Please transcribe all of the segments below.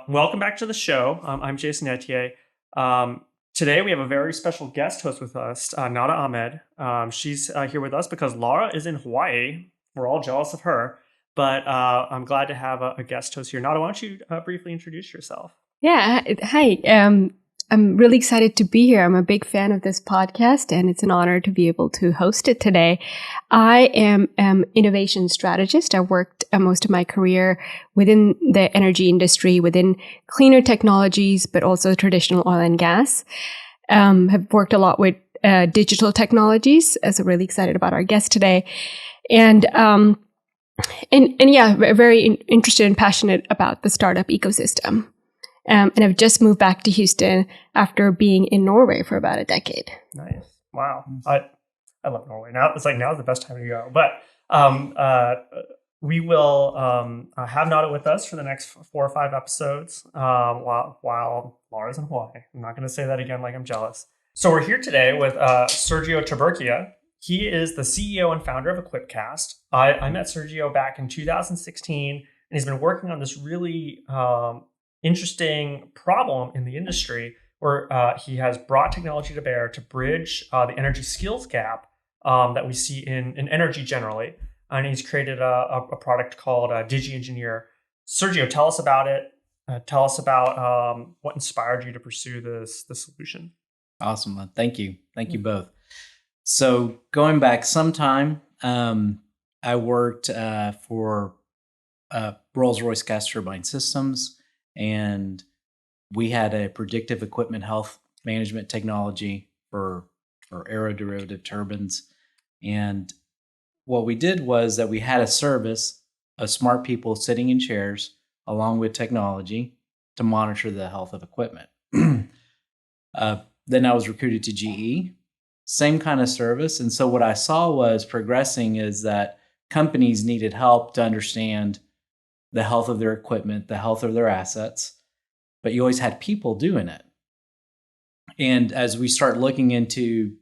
Welcome back to the show. I'm Jason Etier. Today we have a very special guest host with us, Nada Ahmed. She's here with us because Lara is in Hawaii. We're all jealous of her, but I'm glad to have a guest host here. Nada, why don't you briefly introduce yourself? Yeah, hi. I'm really excited to be here. I'm a big fan of this podcast, and it's an honor to be able to host it today. I am an innovation strategist. I worked most of my career within the energy industry, within cleaner technologies, but also traditional oil and gas. Have worked a lot with digital technologies, so really excited about our guest today. And yeah, very interested and passionate about the startup ecosystem. And I've just moved back to Houston after being in Norway for about a decade. Nice. Wow. I love Norway. Now's the best time to go. But we will have Nada with us for the next 4 or 5 episodes while Lara's in Hawaii. I'm not going to say that again like I'm jealous. So we're here today with Sergio Tuberquia. He is the CEO and founder of equipcast. I met Sergio back in 2016, and he's been working on this really interesting problem in the industry where he has brought technology to bear to bridge the energy skills gap that we see in energy generally. And he's created a product called Digi Engineer. Sergio, tell us about it. Tell us about what inspired you to pursue this solution. Awesome. Thank you. Thank you both. So going back some time, I worked for Rolls-Royce Gas Turbine Systems, and we had a predictive equipment health management technology for aeroderivative turbines. And what we did was that we had a service of smart people sitting in chairs along with technology to monitor the health of equipment. Then I was recruited to GE, same kind of service. And so what I saw was progressing is that companies needed help to understand the health of their equipment, the health of their assets, but you always had people doing it. And as we start looking into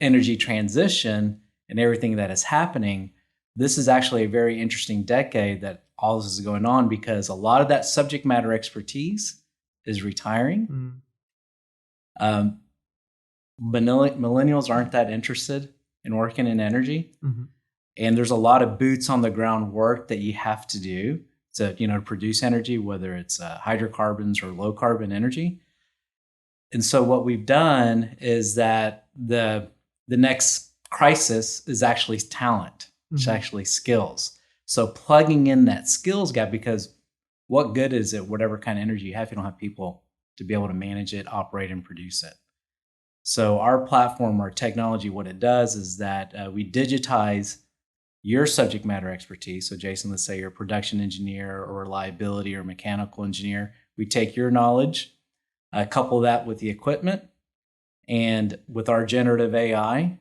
energy transition and everything that is happening, this is actually a very interesting decade that all this is going on because a lot of that subject matter expertise is retiring. Millennials aren't that interested in working in energy. Mm-hmm. And there's a lot of boots on the ground work that you have to do to produce energy, whether it's hydrocarbons or low carbon energy. And so what we've done is that the next crisis is actually talent, it's actually skills. So plugging in that skills gap, because what good is it, whatever kind of energy you have, if you don't have people to be able to manage it, operate, and produce it? So our platform, our technology, what it does is that we digitize your subject matter expertise. So Jason, let's say you're a production engineer or reliability or mechanical engineer. We take your knowledge, couple that with the equipment and with our generative AI,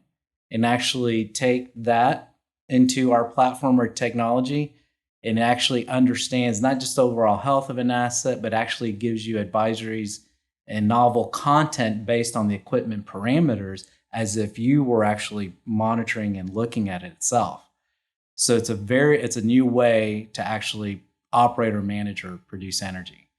and actually take that into our platform or technology, and it actually understands not just the overall health of an asset, but actually gives you advisories and novel content based on the equipment parameters as if you were actually monitoring and looking at it itself. So it's a new way to actually operate or manage or produce energy.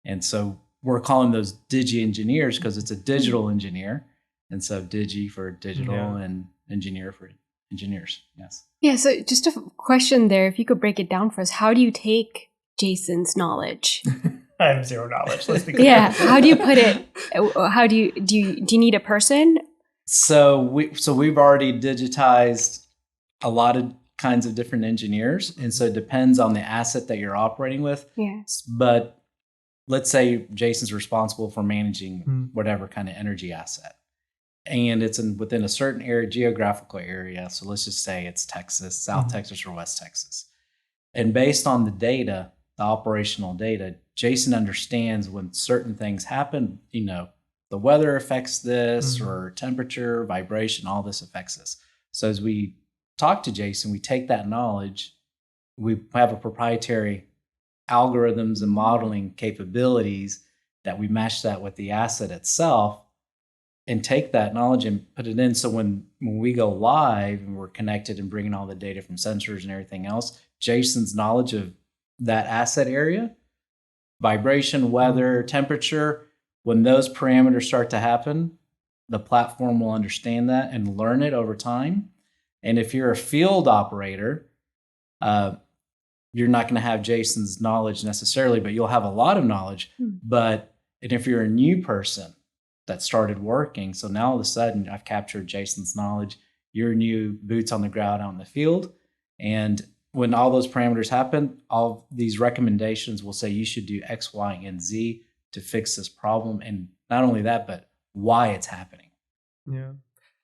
And so we're calling those Digi Engineers because it's a digital engineer. And so Digi for digital and engineer for engineers. Yes. Yeah. So just a question there, if you could break it down for us, how do you take Jason's knowledge? I have zero knowledge. Let's be clear. Yeah. How do you put it? How do you need a person? So we've already digitized a lot of kinds of different engineers. And so it depends on the asset that you're operating with. Yes. But let's say Jason's responsible for managing whatever kind of energy asset. And it's within a certain geographical area. So let's just say it's Texas, South Texas or West Texas. And based on the data, the operational data, Jason understands when certain things happen, the weather affects this or temperature, vibration, all this affects this. So as we talk to Jason, we take that knowledge, we have a proprietary algorithms and modeling capabilities that we match that with the asset itself and take that knowledge and put it in. So when we go live and we're connected and bringing all the data from sensors and everything else, Jason's knowledge of that asset area vibration, weather, temperature. When those parameters start to happen, the platform will understand that and learn it over time. And if you're a field operator, you're not going to have Jason's knowledge necessarily, but you'll have a lot of knowledge. And if you're a new person that started working, so now all of a sudden I've captured Jason's knowledge, you're new, boots on the ground out in the field. And when all those parameters happen, all these recommendations will say you should do X, Y, and Z to fix this problem. And not only that, but why it's happening. Yeah.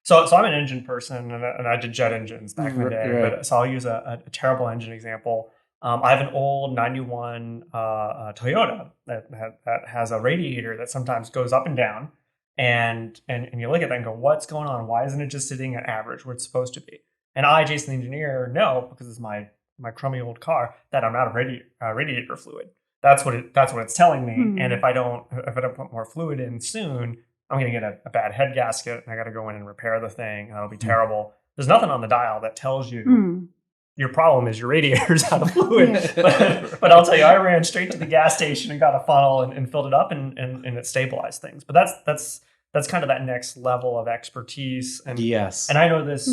So I'm an engine person, and I did jet engines back in the day. Right. But so I'll use a terrible engine example. I have an old 91 Toyota that has a radiator that sometimes goes up and down. And you look at that and go, what's going on? Why isn't it just sitting at average where it's supposed to be? And I, Jason the engineer, know, because it's my crummy old car, that I'm out of radiator fluid. That's what it's telling me. And if I don't put more fluid in soon, I'm going to get a bad head gasket, and I got to go in and repair the thing. That'll be terrible. There's nothing on the dial that tells you your problem is your radiator's out of fluid. But I'll tell you, I ran straight to the gas station and got a funnel and filled it up, and it stabilized things. But that's kind of that next level of expertise. And yes, and I know this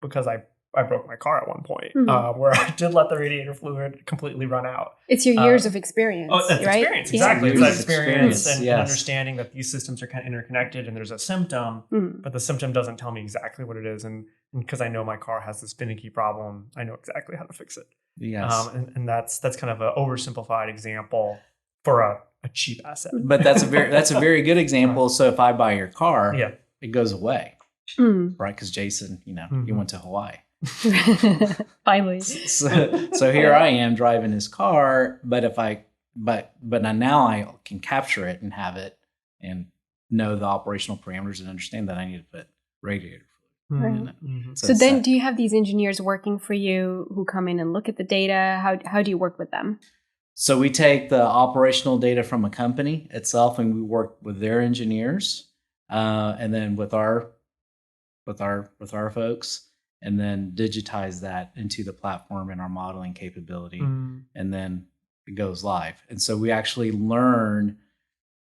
because I broke my car at one point where I did let the radiator fluid completely run out. It's your years of experience, it's right? Experience, exactly. It's that experience and yes. understanding that these systems are kind of interconnected, and there's a symptom, but the symptom doesn't tell me exactly what it is. And because I know my car has this finicky problem, I know exactly how to fix it. Yes. And that's kind of an oversimplified example for a cheap asset. But that's a very good example. So if I buy your car, it goes away, right? Because Jason, you went to Hawaii. Finally. So here I am driving his car, but now I can capture it and have it and know the operational parameters and understand that I need to put radiator fluid in it. So then do you have these engineers working for you who come in and look at the data? How do you work with them? So we take the operational data from a company itself, and we work with their engineers, and then with our folks, and then digitize that into the platform and our modeling capability, and then it goes live. And so we actually learn,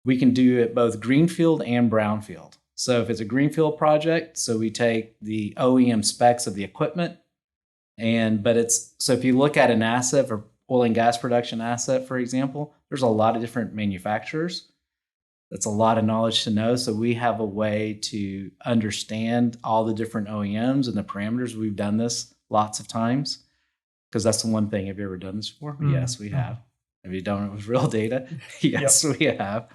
we can do it both greenfield and brownfield. So if it's a greenfield project, so we take the OEM specs of the equipment, so if you look at an asset for oil and gas production asset, for example, there's a lot of different manufacturers. That's a lot of knowledge to know. So we have a way to understand all the different OEMs and the parameters. We've done this lots of times because that's the one thing. Have you ever done this before? Yes, we have. Have you done it with real data? Yes, we have.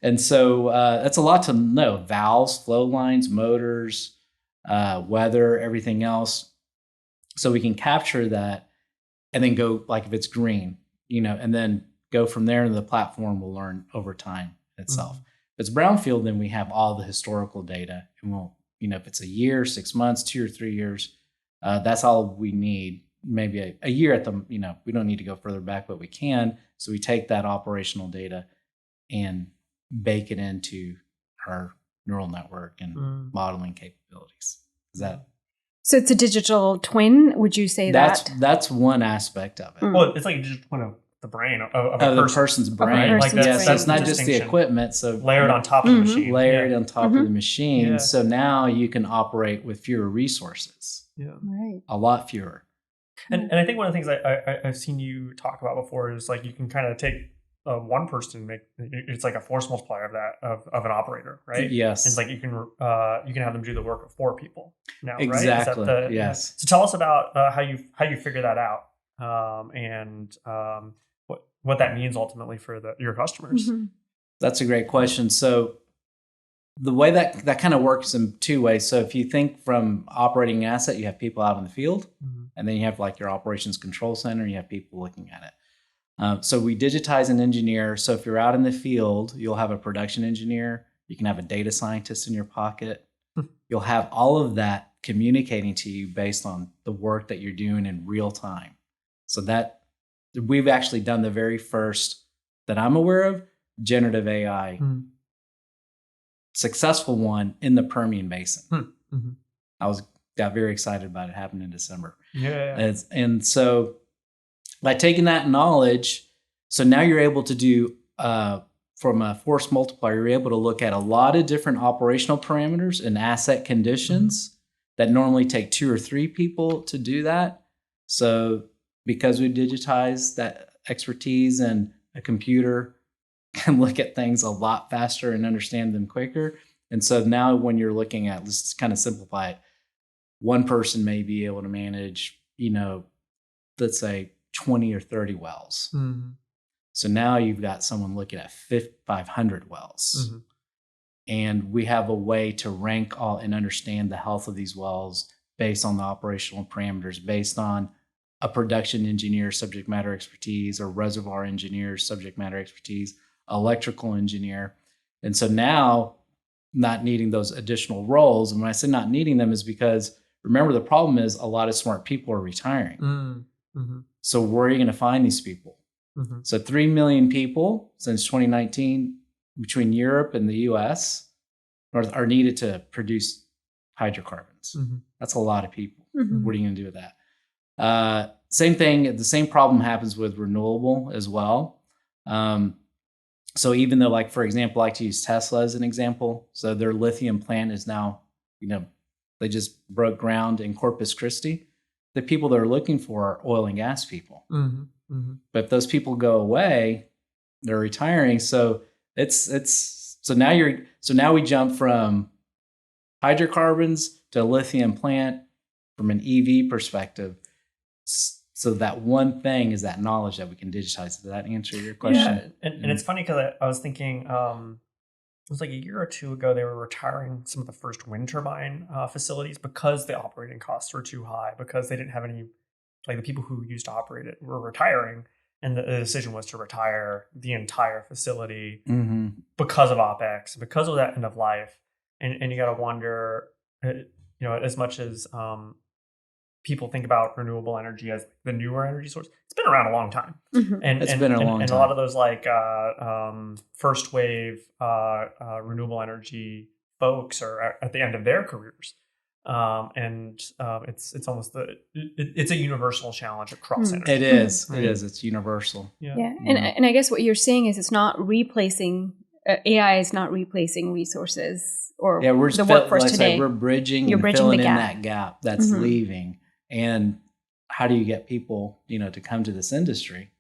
And so that's a lot to know. Valves, flow lines, motors, weather, everything else. So we can capture that and then go, like if it's green, and then go from there, and the platform will learn over time itself. If it's brownfield, then we have all the historical data, and we'll, if it's a year, 6 months, 2 or 3 years, that's all we need. Maybe a year at the, we don't need to go further back, but we can. So we take that operational data and bake it into our neural network and modeling capabilities. Is that? So it's a digital twin. Would you say that's one aspect of it? Well, it's like a digital twin of the brain of the person's brain. Like that's not just the equipment. So layered on top of the machine. Layered on top of the machine. Yeah. So now you can operate with fewer resources. Yeah. Right. A lot fewer. And I think one of the things I've seen you talk about before is like you can kind of take one person and it's like a force multiplier of an operator, right? Yes. It's like you can have them do the work of 4 people now, exactly. Right? Yes. So tell us about how you figure that out, and what that means ultimately for your customers. That's a great question. So the way that kind of works in 2 ways. So if you think from operating an asset, you have people out in the field, and then you have like your operations control center, and you have people looking at it. So we digitize and engineer. So if you're out in the field, you'll have a production engineer. You can have a data scientist in your pocket. You'll have all of that communicating to you based on the work that you're doing in real time. So that we've actually done the very first that I'm aware of generative AI successful one in the Permian Basin. I got very excited about it. Happened in December. And so by taking that knowledge, so now you're able to do from a force multiplier, you're able to look at a lot of different operational parameters and asset conditions that normally take 2 or 3 people to do that. So because we digitize that expertise, and a computer can look at things a lot faster and understand them quicker. And so now when you're looking at, let's kind of simplify it, one person may be able to manage, let's say 20 or 30 wells. Mm-hmm. So now you've got someone looking at 500 wells. Mm-hmm. And we have a way to rank all and understand the health of these wells based on the operational parameters, based on a production engineer subject matter expertise, or reservoir engineer subject matter expertise, electrical engineer. And so now, not needing those additional roles, and when I say not needing them is because, remember, the problem is a lot of smart people are retiring. Mm-hmm. So where are you going to find these people? Mm-hmm. So 3 million people since 2019 between Europe and the US are needed to produce hydrocarbons. Mm-hmm. That's a lot of people. Mm-hmm. What are you going to do with that? Same thing, the same problem happens with renewable as well. So even though, like, for example, I like to use Tesla as an example. So their lithium plant is now, they just broke ground in Corpus Christi. The people they're looking for are oil and gas people. Mm-hmm. Mm-hmm. But if those people go away, they're retiring. So so now we jump from hydrocarbons to a lithium plant from an EV perspective. So that one thing is that knowledge that we can digitize. Does that answer your question? Yeah, and it's funny because I was thinking, it was like a year or two ago, they were retiring some of the first wind turbine facilities because the operating costs were too high, because they didn't have any, like, the people who used to operate it were retiring, and the decision was to retire the entire facility because of OpEx, because of that end of life. And you got to wonder, as much as people think about renewable energy as the newer energy source, it's been around a long time. Mm-hmm. And it's been a long time. And a lot of those first wave renewable energy folks are at the end of their careers. It's almost it's a universal challenge across energy. It is. Right? It is. It's universal. Yeah. And I guess what you're saying is it's not replacing AI is not replacing resources or the workforce today. We're bridging and filling in that gap that's leaving. And how do you get people, to come to this industry?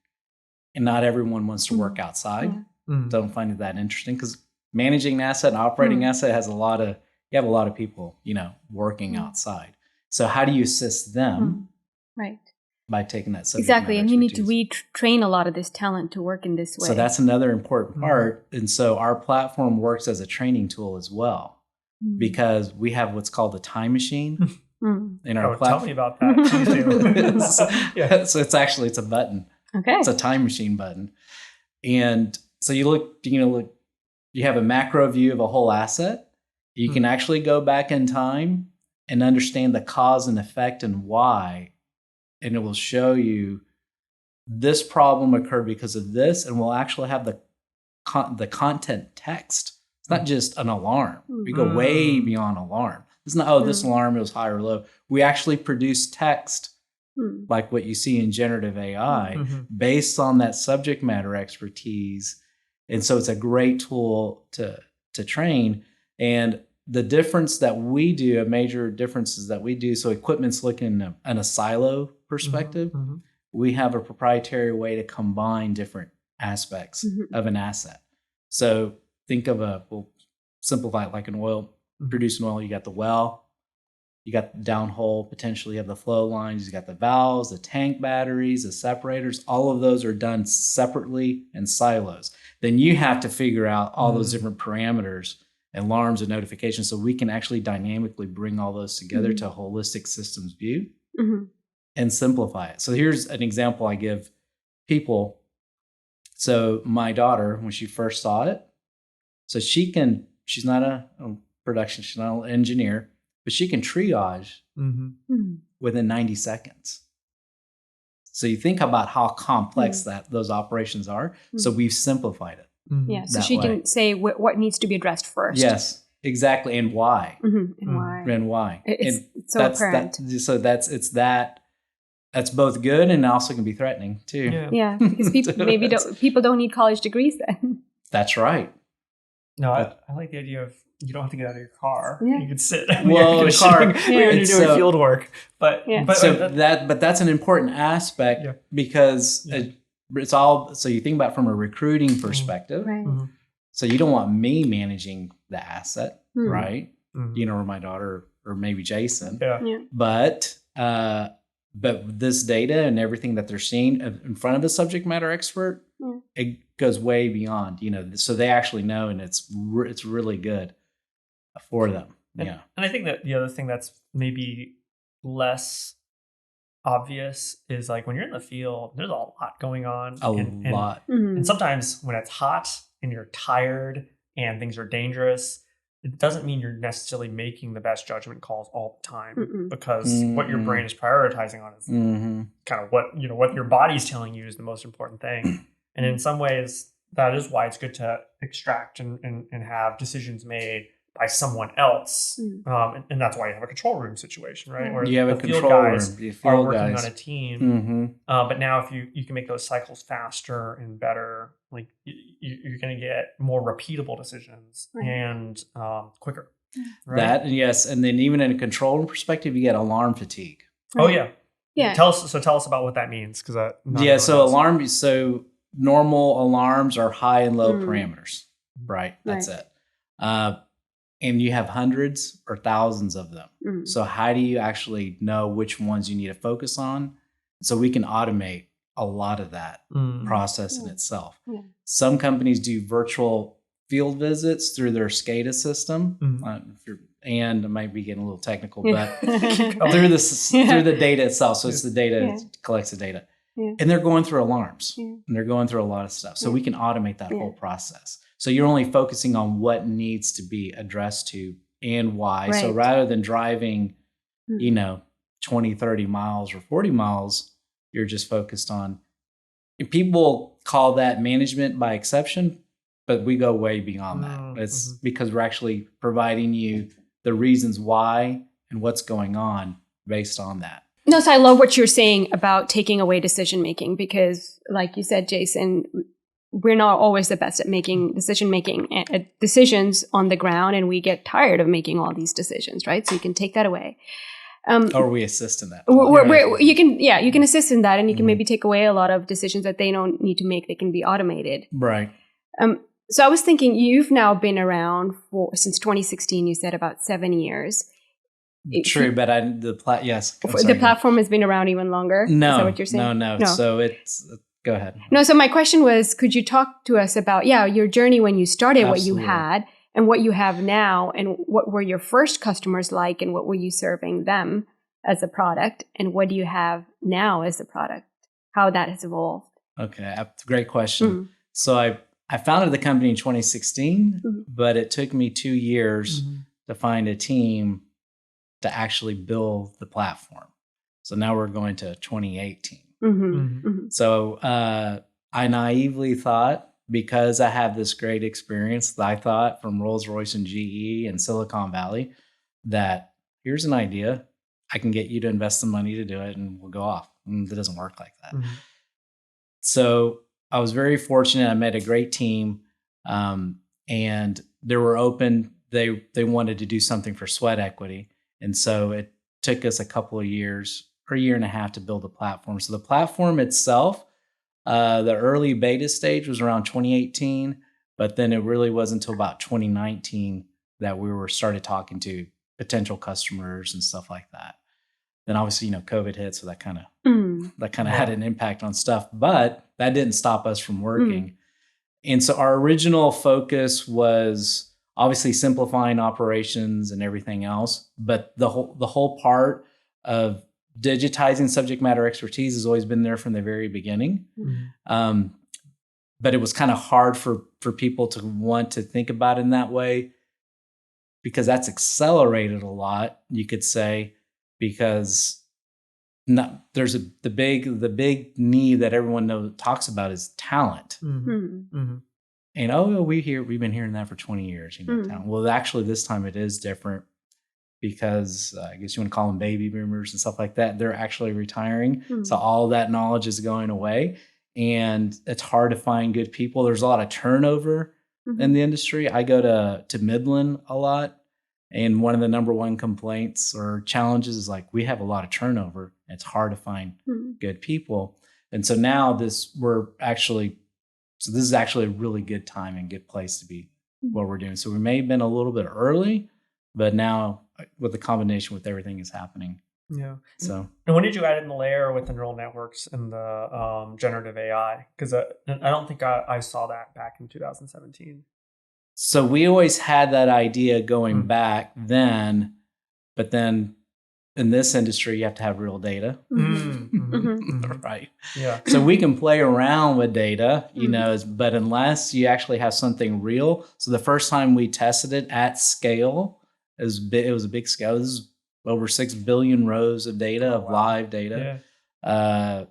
And not everyone wants to work outside. Mm-hmm. Don't find it that interesting, because managing an asset and operating asset has you have a lot of people, working outside. So how do you assist them? Right. By taking that subject exactly, matter and you need to expertise. retrain a lot of this talent to work in this way. So that's another important part. And so our platform works as a training tool as well, because we have what's called a time machine in our platform. Tell me about that. So it's a button. Okay. It's a time machine button. And so you have a macro view of a whole asset. You can actually go back in time and understand the cause and effect and why. And it will show you this problem occurred because of this, and we'll actually have the content text. It's not just an alarm. We go way beyond alarm. It's not, this alarm was high or low. We actually produce text like what you see in generative AI based on that subject matter expertise. And so it's a great tool to train. And the difference that we do, a major difference is that we do, so equipment's looking in a silo perspective. We have a proprietary way to combine different aspects of an asset. So think of we'll simplify it like an oil, producing oil. You got the well, you got the downhole, potentially you have the flow lines, you got the valves, the tank batteries, the separators. All of those are done separately in silos. Then you have to figure out all those different parameters, alarms and notifications, so we can actually dynamically bring all those together to a holistic systems view and simplify it. So here's an example I give people. So my daughter, when she first saw it, so she's not a production, she's not an engineer, but she can triage within 90 seconds. So you think about how complex those operations are. So we've simplified it. Yeah, so she can say what needs to be addressed first. Yes, exactly, and why. And why. And why. It's so apparent. It's that that's both good and also can be threatening too. Yeah, because people don't need college degrees then. That's right. No, I like the idea of you don't have to get out of your car. Yeah. You can sit. Well, the car when you're doing field work, but that's an important aspect because it's all. So you think about it from a recruiting perspective. Right. Mm-hmm. So you don't want me managing the asset, right? Mm-hmm. You know, or my daughter, or maybe Jason. Yeah. But this data and everything that they're seeing in front of the subject matter expert, it goes way beyond. You know, so they actually know, and it's really good for them. And I think that the other thing that's maybe less obvious is like when you're in the field, there's a lot going on. A lot. And sometimes when it's hot and you're tired and things are dangerous, it doesn't mean you're necessarily making the best judgment calls all the time because what your brain is prioritizing on is kind of what your body's telling you is the most important thing. And in some ways, that is why it's good to extract and have decisions made by someone else. And that's why you have a control room situation, right? Where you have the a control room. The field guys are working on a team. But now if you can make those cycles faster and better, like you're going to get more repeatable decisions and quicker. Right? That, yes. And then even in a control room perspective, you get alarm fatigue. Oh, yeah. Yeah. Tell us about what that means. So normal alarms are high and low parameters, right? That's it. And you have hundreds or thousands of them. So how do you actually know which ones you need to focus on? So we can automate a lot of that process in itself. Some companies do virtual field visits through their SCADA system. And I might be getting a little technical, but through the data itself. So it's the data, it collects the data. And they're going through alarms and they're going through a lot of stuff. So we can automate that whole process. So you're only focusing on what needs to be addressed to and why. Right. So rather than driving, 20, 30 miles or 40 miles, you're just focused on, people call that management by exception, but we go way beyond that. It's because we're actually providing you the reasons why and what's going on based on that. No, so I love what you're saying about taking away decision-making because like you said, Jason, we're not always the best at making decisions on the ground, and we get tired of making all these decisions, right? So you can take that away. Or we assist in that. You can assist in that, and you can maybe take away a lot of decisions that they don't need to make. They can be automated. Right. So I was thinking, you've now been around since 2016. You said about 7 years. True, but yes. The platform has been around even longer. No, is that what you're saying? No. So it's. Go ahead. No, so my question was, could you talk to us about, your journey when you started, Absolutely. What you had and what you have now, and what were your first customers like, and what were you serving them as a product, and what do you have now as a product, how that has evolved? Okay, great question. So I founded the company in 2016, but it took me 2 years to find a team to actually build the platform. So now we're going to 2018. So I naively thought, because I have this great experience, I thought from Rolls-Royce and GE and Silicon Valley, that here's an idea, I can get you to invest some money to do it, and we'll go off. And it doesn't work like that. So I was very fortunate. I met a great team, and they were open. They wanted to do something for sweat equity, and so it took us a couple of years, or a year and a half, to build a platform. So the platform itself, the early beta stage was around 2018, but then it really wasn't until about 2019 that we started talking to potential customers and stuff like that. Then obviously, COVID hit, so that kind of had an impact on stuff, but that didn't stop us from working. And so our original focus was obviously simplifying operations and everything else, but the whole part of digitizing subject matter expertise has always been there from the very beginning. But it was kind of hard for people to want to think about it in that way, because that's accelerated a lot, you could say, because there's the big need that everyone talks about is talent. And we've been hearing that for 20 years. Talent. Well, actually, this time it is different. because I guess you want to call them baby boomers and stuff like that. They're actually retiring. Mm. So all that knowledge is going away, and it's hard to find good people. There's a lot of turnover in the industry. I go to Midland a lot, and one of the number one complaints or challenges is like, we have a lot of turnover. It's hard to find good people. And so now this is actually a really good time and good place to be what we're doing. So we may have been a little bit early, but now with the combination with everything is happening. Yeah. So, and when did you add in the layer with the neural networks and the generative AI? Because I don't think I saw that back in 2017. So we always had that idea going back then, but then in this industry, you have to have real data. Right. Yeah. So we can play around with data, but unless you actually have something real. So the first time we tested it at scale, it was a big scale. This is over 6 billion rows of data, of live data. Yeah.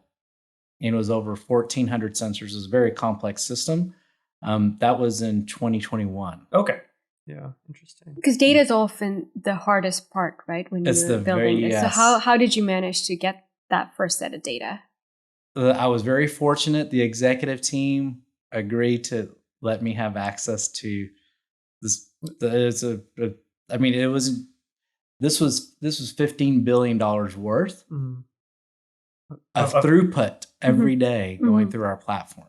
And it was over 1,400 sensors. It was a very complex system. That was in 2021. Okay. Yeah, interesting. Because data is often the hardest part, right? When you're building it. So how did you manage to get that first set of data? I was very fortunate. The executive team agreed to let me have access to this. This was $15 billion worth of throughput every day going through our platform.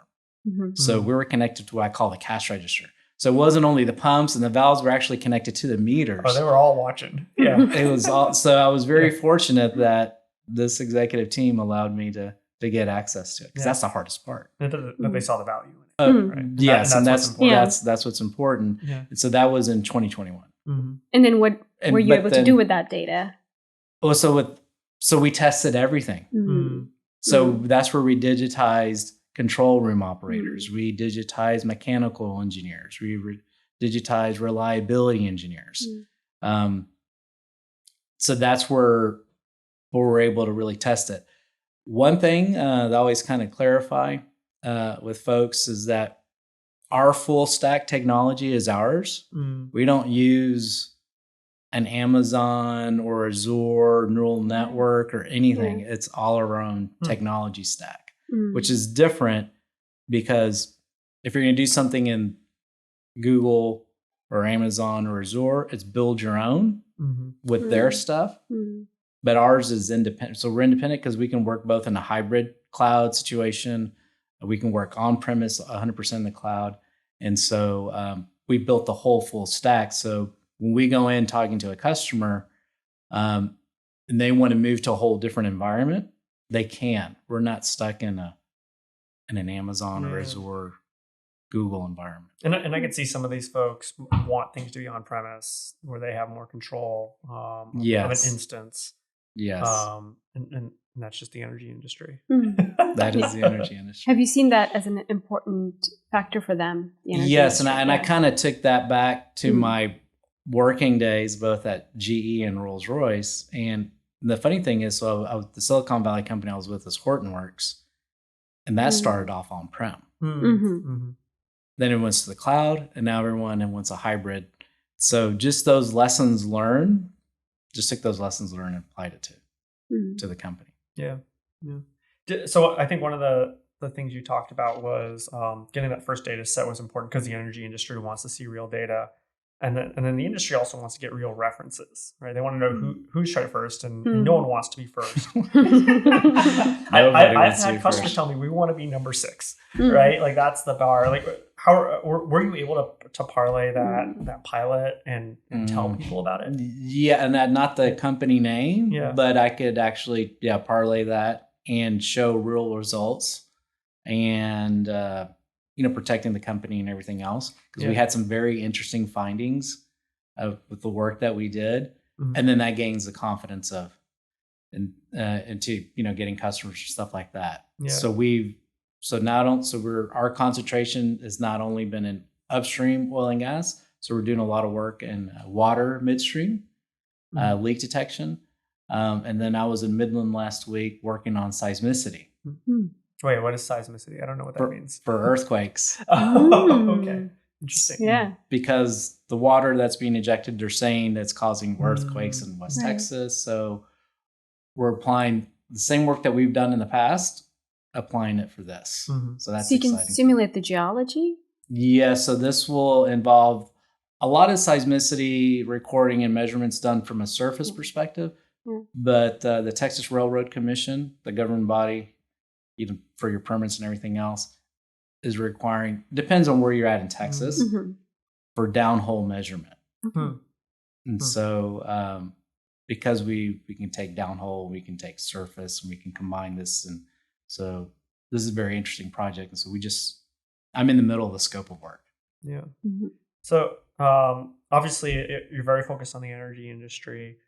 So we were connected to what I call the cash register. So it wasn't only the pumps and the valves were actually connected to the meters. Oh, they were all watching. Yeah. It was all, so I was very fortunate that this executive team allowed me to get access to it, because that's the hardest part. That they saw the value in it. Right? Yes, and that's what's important. That's what's important. Yeah. And so that was in 2021. And then what were you able to do with that data? Well, so we tested everything. So that's where we digitized control room operators. We digitized mechanical engineers. We digitized reliability engineers. So that's where we're able to really test it. One thing that I always kind of clarify with folks is that our full stack technology is ours. We don't use an Amazon or Azure neural network or anything. It's all our own technology stack, which is different, because if you're going to do something in Google or Amazon or Azure, it's build your own with their stuff. But ours is independent. So we're independent because we can work both in a hybrid cloud situation. We can work on-premise 100% in the cloud. And so we built the whole full stack. So when we go in talking to a customer and they want to move to a whole different environment, they can. We're not stuck in an Amazon or Azure Google environment. And I can see some of these folks want things to be on-premise where they have more control of an instance. Yes. And that's just the energy industry. That is the energy industry. Have you seen that as an important factor for them? The energy yes, industry? and I kind of took that back to my working days, both at GE and Rolls-Royce. And the funny thing is, so the Silicon Valley company I was with is Hortonworks, and that started off on-prem. Then it went to the cloud, and now everyone wants a hybrid. So just those lessons learned, just took those lessons learned and applied it to the company. Yeah. So I think one of the things you talked about was getting that first data set was important because the energy industry wants to see real data. And then the industry also wants to get real references, right? They want to know who's tried it first, and no one wants to be first. I've had customers tell me we want to be number 6, right? Like that's the bar. Like, how were you able to parlay that pilot and tell people about it? Yeah, and not the company name, but I could actually parlay that and show real results, and protecting the company and everything else, because we had some very interesting findings with the work that we did, and then that gains the confidence into getting customers and stuff like that. Our concentration has not only been in upstream oil and gas, so we're doing a lot of work in water midstream, leak detection, and then I was in Midland last week working on seismicity. Wait, what is seismicity? I don't know what that means. For earthquakes. Okay. Interesting. Yeah. Because the water that's being injected, they're saying that's causing earthquakes in West Texas. So we're applying the same work that we've done in the past, applying it for this. So that's so you exciting. can simulate the geology? Yeah, so this will involve a lot of seismicity recording and measurements done from a surface perspective. But the Texas Railroad Commission, the governing body, even for your permits and everything else, is requiring, depends on where you're at in Texas, for downhole measurement. And so because we can take downhole, we can take surface, and we can combine this. And so this is a very interesting project. And so I'm in the middle of the scope of work. Yeah. So obviously you're very focused on the energy industry.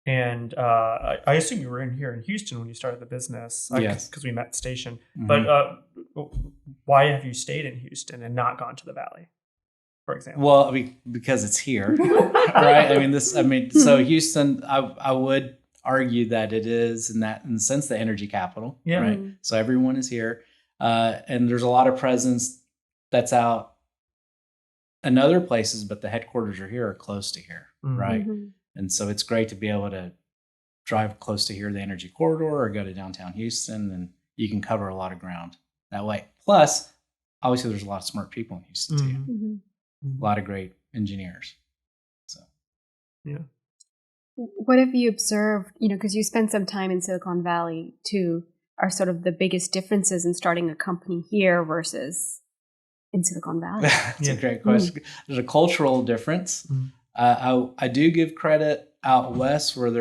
And I assume you were here in Houston when you started the business. Yes. Because we met station. But why have you stayed in Houston and not gone to the Valley, for example? Well, because it's here, right? So Houston, I would argue that it is in the sense the energy capital, right? So everyone is here, and there's a lot of presence that's out in other places, but the headquarters are close to here, right? And so it's great to be able to drive close to here, the energy corridor, or go to downtown Houston, and you can cover a lot of ground that way. Plus, obviously, there's a lot of smart people in Houston too. A lot of great engineers. So, yeah. What have you observed? Because you spent some time in Silicon Valley too. Are sort of the biggest differences in starting a company here versus in Silicon Valley? That's a great question. There's a cultural difference. I do give credit out west where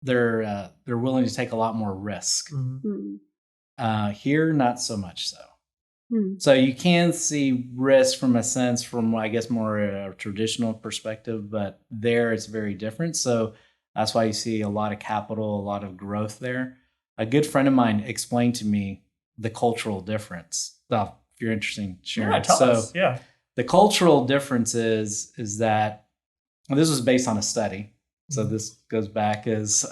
they're willing to take a lot more risk. Here, not so much so. So you can see risk from I guess more a traditional perspective, but there it's very different. So that's why you see a lot of capital, a lot of growth there. A good friend of mine explained to me the cultural difference. Well, if you're interested in sharing, tell us. Yeah. The cultural difference is that, and this was based on a study. So this goes back as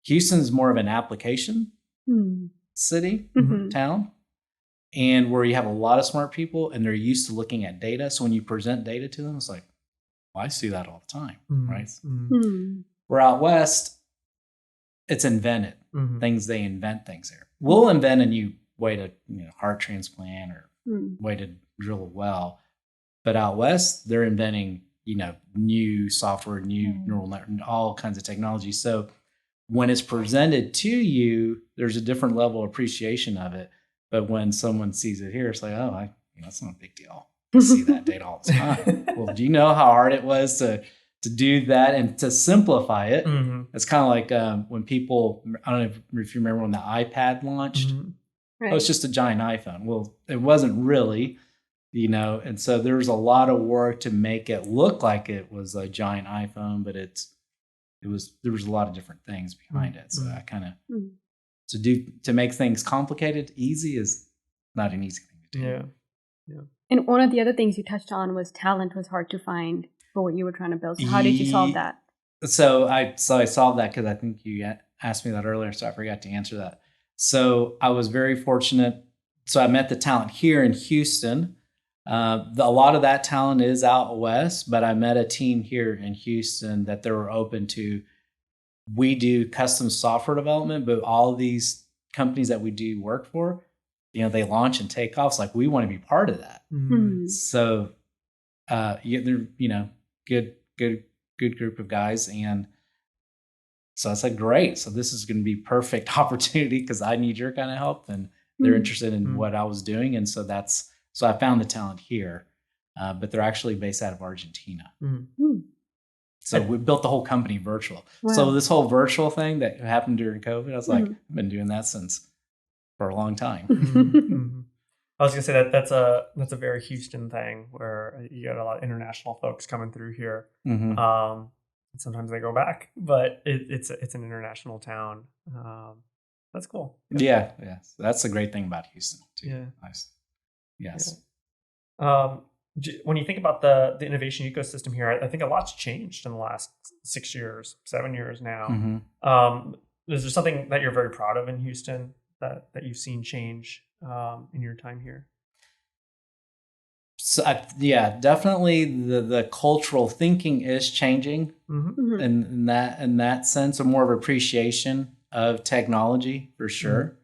Houston's more of an application city, town, and where you have a lot of smart people and they're used to looking at data. So when you present data to them, it's like, well, I see that all the time, right? We're out west, it's invented. They invent things here. We'll invent a new way to heart transplant or way to drill a well. But out west, they're inventing, new software, new neural network, all kinds of technology. So when it's presented to you, there's a different level of appreciation of it. But when someone sees it here, it's like, oh, that's not a big deal. I see that data all the time. Well, do you know how hard it was to do that and to simplify it? It's kind of like when people, I don't know if you remember when the iPad launched. It was just a giant iPhone. Well, it wasn't really, and so there was a lot of work to make it look like it was a giant iPhone, but there was a lot of different things behind it. So I kind of to make things complicated easy is not an easy thing to do. Yeah. And one of the other things you touched on was talent was hard to find for what you were trying to build. So how did you solve that? So I solved that because I think you asked me that earlier, so I forgot to answer that. So I was very fortunate. So I met the talent here in Houston. A lot of that talent is out west, but I met a team here in Houston that they were open to. We do custom software development, but all of these companies that we do work for, they launch and take off. It's like, we want to be part of that. So, they're, good group of guys. And so I said, great. So this is going to be perfect opportunity because I need your kind of help. And they're interested in what I was doing. And so so I found the talent here, but they're actually based out of Argentina. So we built the whole company virtual. Wow. So this whole virtual thing that happened during COVID, I was like, I've been doing that for a long time. I was gonna say that's a very Houston thing where you got a lot of international folks coming through here. Sometimes they go back, but it's an international town. That's cool. Yeah. So that's the great thing about Houston too. Yeah. Nice. Yes. Yeah. When you think about the innovation ecosystem here, I think a lot's changed in the last 6 years, 7 years now. Is there something that you're very proud of in Houston that you've seen change in your time here? So yeah, definitely the cultural thinking is changing in that sense, or more of appreciation of technology for sure.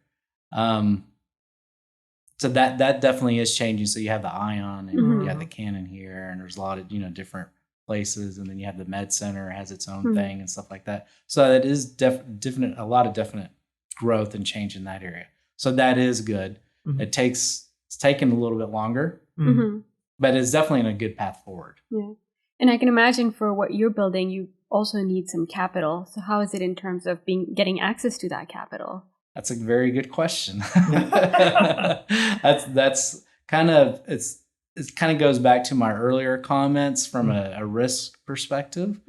So that definitely is changing. So you have the Ion and you have the Canon here, and there's a lot of different places, and then you have the Med Center has its own thing and stuff like that. So it is definite a lot of definite growth and change in that area. So that is good. It's taken a little bit longer, but it's definitely in a good path forward. Yeah, and I can imagine for what you're building, you also need some capital. So how is it in terms of getting access to that capital? That's a very good question. That's kind of it kind of goes back to my earlier comments from a risk perspective.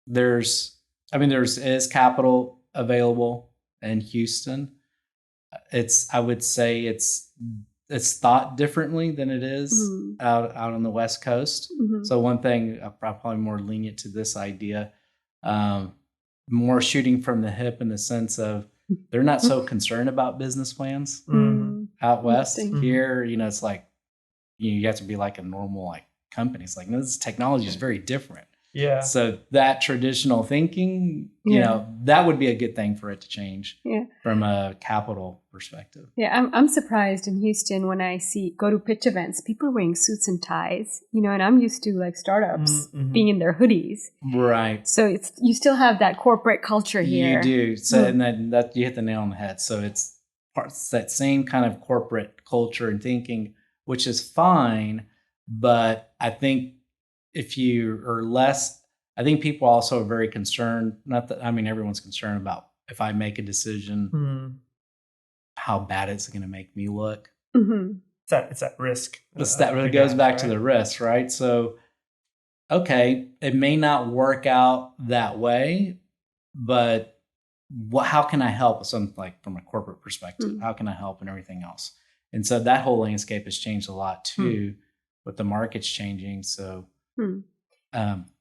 There is capital available in Houston. I would say it's thought differently than it is out on the West Coast. So one thing, I'm probably more lenient to this idea, more shooting from the hip in the sense of they're not so concerned about business plans out West. Here, it's like, you have to be like a normal company. It's like, no, this technology is very different. Yeah. So that traditional thinking, that would be a good thing for it to change from a capital perspective. Yeah, I'm surprised in Houston when I go to pitch events, people are wearing suits and ties, and I'm used to startups being in their hoodies. Right. So you still have that corporate culture here. You do. So and then that you hit the nail on the head. So it's that same kind of corporate culture and thinking, which is fine, but I think if you are less, I think people also are very concerned. Everyone's concerned about if I make a decision, how bad it's going to make me look. It's that risk. That really goes back to the risk, right? So, okay, it may not work out that way, but how can I help? Something like from a corporate perspective, how can I help and everything else? And so that whole landscape has changed a lot too, with the markets changing. So.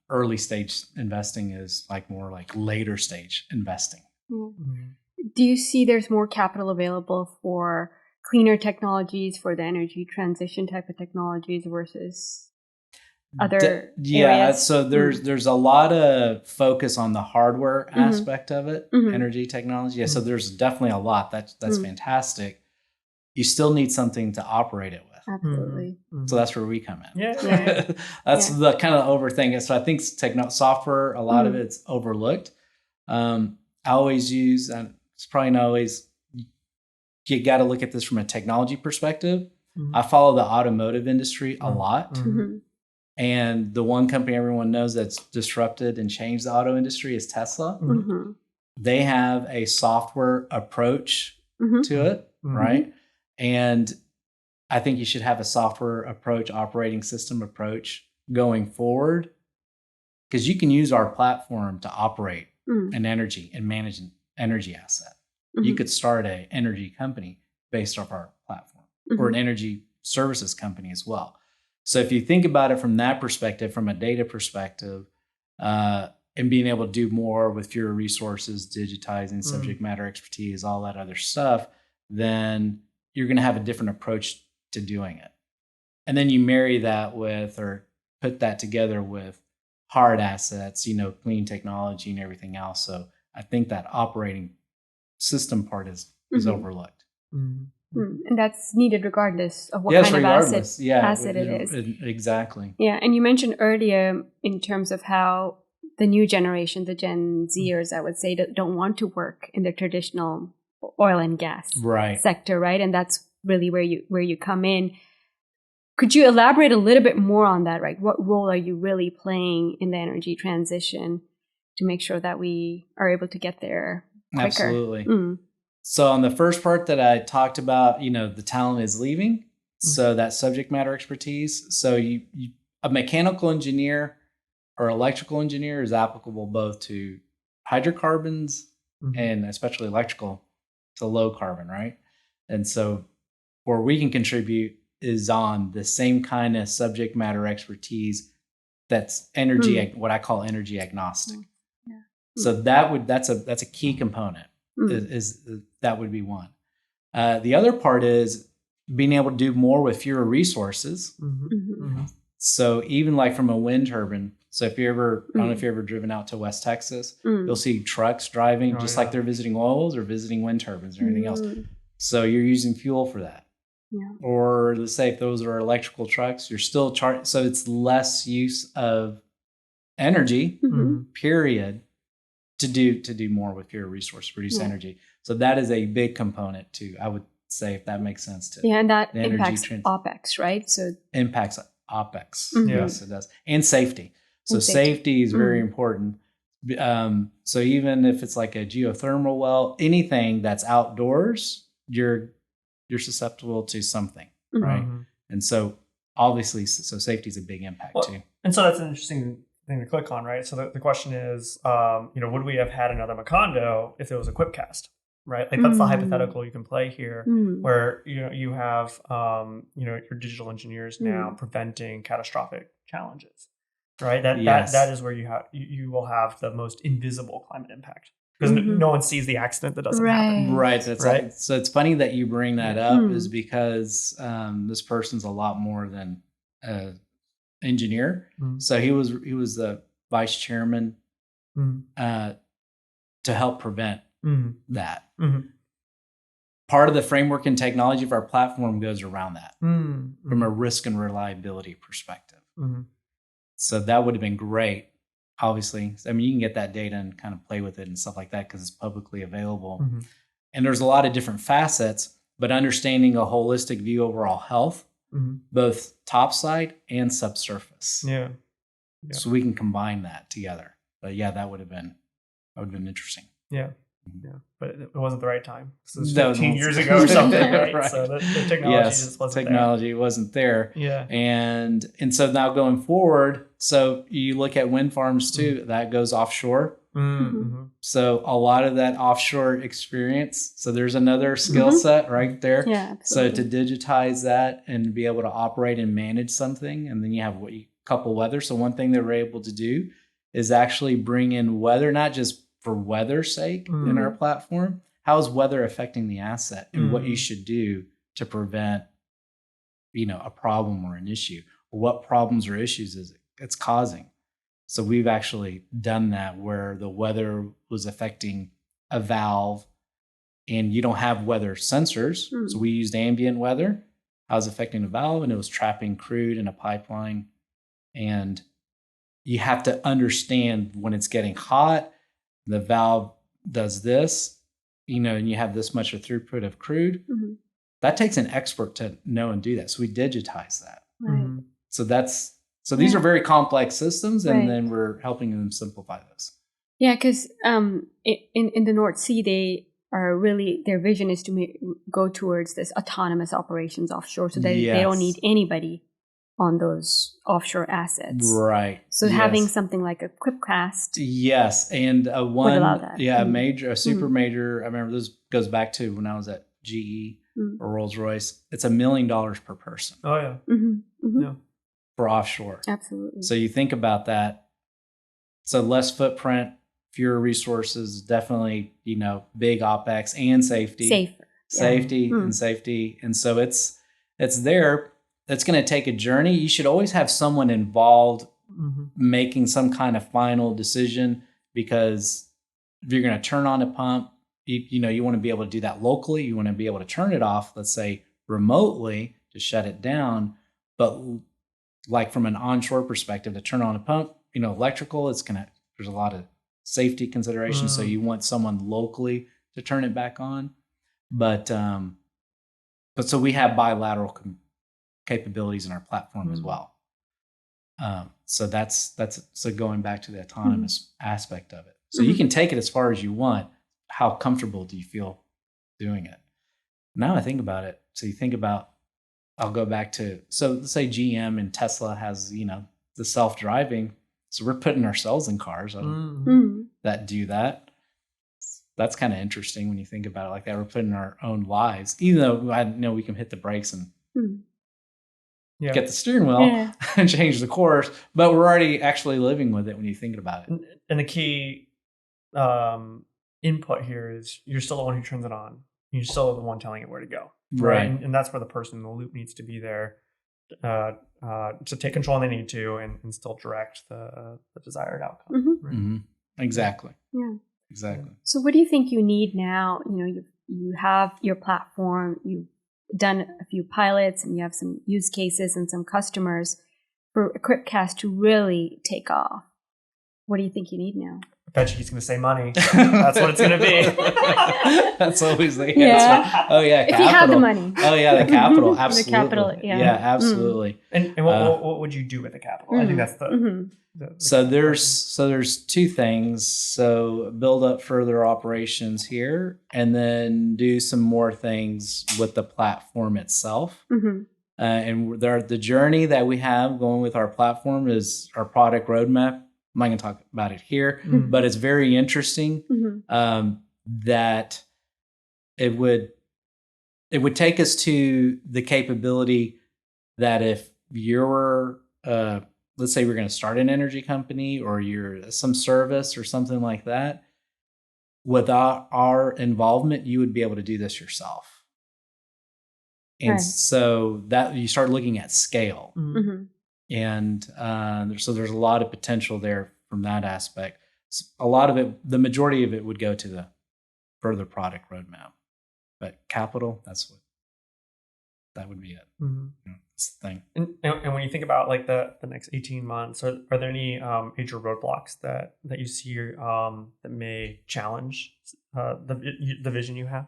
Early stage investing is more like later stage investing. Do you see there's more capital available for cleaner technologies, for the energy transition type of technologies versus other areas? So there's a lot of focus on the hardware aspect of it, energy technology. So there's definitely a lot. That's fantastic. You still need something to operate it with. Absolutely. So that's where we come in. Yeah. That's the kind of over thing. So I think software, a lot of it's overlooked. I always use, and it's probably not always, you got to look at this from a technology perspective. I follow the automotive industry a lot. And the one company everyone knows that's disrupted and changed the auto industry is Tesla. They have a software approach to it, right? And I think you should have a software approach, operating system approach going forward, because you can use our platform to operate an energy and manage an energy asset. You could start an energy company based off our platform or an energy services company as well. So if you think about it from that perspective, from a data perspective, and being able to do more with fewer resources, digitizing subject matter expertise, all that other stuff, then you're going to have a different approach to doing it. And then you marry that with, or put that together with hard assets, clean technology and everything else. So I think that operating system part is overlooked. And that's needed regardless of what kind of asset it is. Exactly. Yeah. And you mentioned earlier in terms of how the new generation, the Gen Zers, I would say, don't want to work in the traditional oil and gas sector, right? And that's really where you come in. Could you elaborate a little bit more on that, right? What role are you really playing in the energy transition to make sure that we are able to get there quicker? Absolutely. So on the first part that I talked about, the talent is leaving. So that subject matter expertise. So a mechanical engineer or electrical engineer is applicable both to hydrocarbons and especially electrical to low carbon, right? And so where we can contribute is on the same kind of subject matter expertise that's energy, what I call energy agnostic. So that's a key component. Is that would be one. The other part is being able to do more with fewer resources. So even like from a wind turbine, so if you ever, I don't know if you've ever driven out to West Texas, you'll see trucks driving like they're visiting oils or visiting wind turbines or anything else. So you're using fuel for that. Yeah. Or let's say if those are electrical trucks, you're still charging. So it's less use of energy, period, to do more with fewer resources, produce energy. So that is a big component too, I would say, if that makes sense to and that impacts OpEx, right? So impacts OpEx. Yes, it does. And safety. So safety is very important. So even if it's like a geothermal well, anything that's outdoors, you're susceptible to something, right? And so obviously, so safety is a big impact too. And so that's an interesting thing to click on, right? So the question is, would we have had another Macondo if it was equipcast, right? Like that's the hypothetical you can play here, where you have your digital engineers now preventing catastrophic challenges, right? That is where you will have the most invisible climate impact, because no one sees the accident that doesn't happen. Right. That's right. So it's funny that you bring that up, is because this person's a lot more than engineer. So he was the vice chairman to help prevent that. Part of the framework and technology of our platform goes around that from a risk and reliability perspective. So that would have been great. Obviously, I mean, you can get that data and kind of play with it and stuff like that because it's publicly available. And there's a lot of different facets, but understanding a holistic view overall health, both topside and subsurface. Yeah. So we can combine that together. But yeah, that would have been interesting. Yeah. But it wasn't the right time. So it was 15 years ago or something, right? So the technology just wasn't technology wasn't there. Yeah. And so now going forward, so you look at wind farms too, that goes offshore. So a lot of that offshore experience. So there's another skill set right there. Yeah, so absolutely. to digitize that and be able to operate and manage something, and then you have what you couple weather. So one thing that we're able to do is actually bring in weather, not just for weather's sake in our platform. How is weather affecting the asset, and what you should do to prevent, a problem or an issue, or what problems or issues it's causing. So we've actually done that where the weather was affecting a valve and you don't have weather sensors. So we used ambient weather. How it was affecting the valve, and it was trapping crude in a pipeline. And you have to understand when it's getting hot, the valve does this, and you have this much of throughput of crude. That takes an expert to know and do that. So we digitize that. Right. So these are very complex systems, and then we're helping them simplify this. Yeah, because in the North Sea, they are really, their vision is to go towards this autonomous operations offshore, so they don't need anybody on those offshore assets. Right. So having something like a equipcast. Yes. And would allow that. a super major, I remember this goes back to when I was at GE or Rolls-Royce. It's $1 million per person. Oh, yeah. Yeah. For offshore. Absolutely. So you think about that. So less footprint, fewer resources, definitely, big OpEx and safety. Safety and safety. And so it's there. It's going to take a journey. You should always have someone involved making some kind of final decision, because if you're going to turn on a pump, you want to be able to do that locally. You want to be able to turn it off, let's say remotely, to shut it down. But like from an onshore perspective, to turn on a pump, electrical, there's a lot of safety considerations. So you want someone locally to turn it back on. But so we have bilateral capabilities in our platform as well. So so going back to the autonomous aspect of it. So you can take it as far as you want. How comfortable do you feel doing it? Now I think about it. So you think about, I'll go back to, so let's say GM and Tesla has, the self-driving. So we're putting ourselves in cars that do that. That's kind of interesting when you think about it like that. We're putting our own lives, even though I know we can hit the brakes and get the steering wheel and change the course, but we're already actually living with it when you think about it. And the key input here is you're still the one who turns it on. you're still the one telling it where to go. Right. And that's where the person in the loop needs to be there to take control when they need to and still direct the desired outcome. Mm-hmm. Right? Mm-hmm. Exactly. Yeah. Exactly. So what do you think you need now? You have your platform, you've done a few pilots, and you have some use cases and some customers for equipcast to really take off. What do you think you need now? I bet you he's going to say money. That's what it's going to be. That's always the answer. Yeah. Oh yeah, If you have the money. Oh yeah, the capital. Absolutely. The capital, yeah. Absolutely. And what would you do with the capital? I think that's the So there's two things. So build up further operations here, and then do some more things with the platform itself. Mm-hmm. And the journey that we have going with our platform is our product roadmap. I'm not going to talk about it here, but it's very interesting. That it would take us to the capability that if you're let's say we're going to start an energy company, or you're some service or something like that, without our involvement, you would be able to do this yourself. And so that you start looking at scale. Mm-hmm. And so there's a lot of potential there from that aspect. A lot of it, the majority of it, would go to the further product roadmap. But capital, that would be it. Mm-hmm. That's the thing. And when you think about like the next 18 months, are there any major roadblocks that you see that may challenge the vision you have?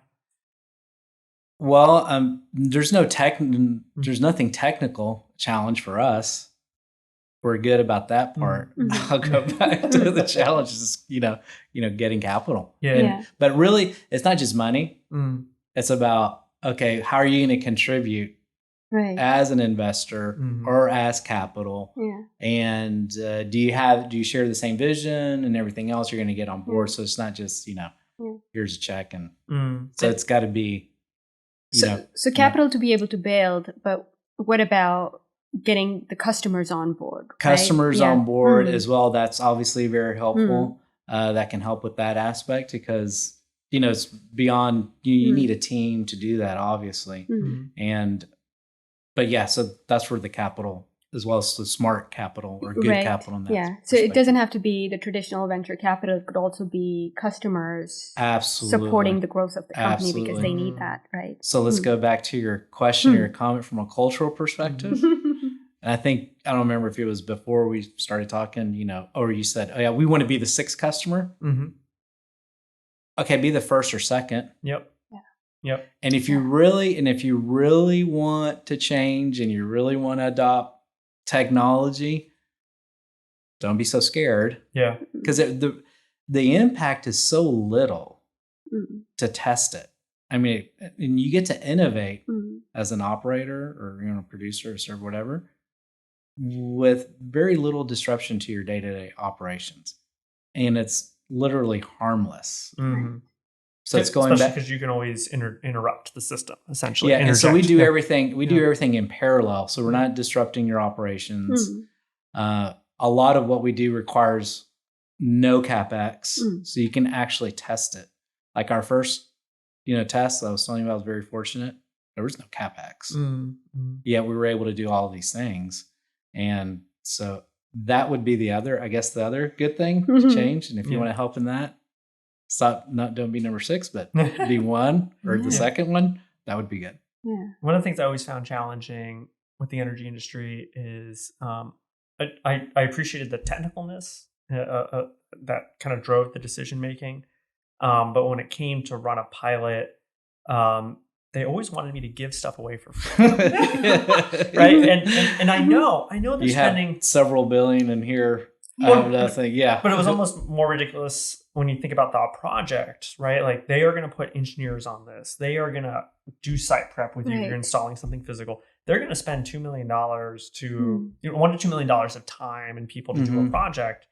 Well, there's nothing technical challenge for us. We're good about that part. Mm-hmm. I'll go back to the challenges, getting capital. Yeah. But really, it's not just money. It's about, okay, how are you going to contribute as an investor or as capital? Yeah. And do you share the same vision and everything else you're going to get on board? So it's not just, here's a check. And so it's got to be, So capital to be able to build, but what about getting the customers on board? Customers on board as well. That's obviously very helpful. That can help with that aspect because, it's beyond, you need a team to do that, obviously. But yeah, so that's where the capital, as well as the smart capital or good capital. In that So it doesn't have to be the traditional venture capital. It could also be customers supporting the growth of the company because they need that, right? So let's go back to your question or your comment from a cultural perspective. And I don't remember if it was before we started talking, or you said, oh yeah, we want to be the sixth customer. Okay, be the first or second. Yep. And if you really want to change and you really want to adopt technology, don't be so scared. Yeah. Because the impact is so little to test it. I mean, and you get to innovate as an operator or producer or server, whatever, with very little disruption to your day-to-day operations. And it's literally harmless. So it's going especially back because you can always interrupt the system essentially. Yeah, and so we do everything. We do everything in parallel, so we're not disrupting your operations. A lot of what we do requires no capex, so you can actually test it. Like our first, test, I was telling you about, I was very fortunate. There was no capex, yet we were able to do all of these things, and so that would be the other good thing to change. And if you want to help in that. Don't be number 6, but be one or the second one. That would be good. Yeah. One of the things I always found challenging with the energy industry is I appreciated the technicalness that kind of drove the decision making. But when it came to run a pilot, they always wanted me to give stuff away for free. Right? And I know they're spending have several billion in here. Nothing. Yeah. But it was almost more ridiculous when you think about the project, right? Like they are going to put engineers on this. They are going to do site prep with you. You're installing something physical. They're going to spend $2 million to $1 to $2 million of time and people to do a project.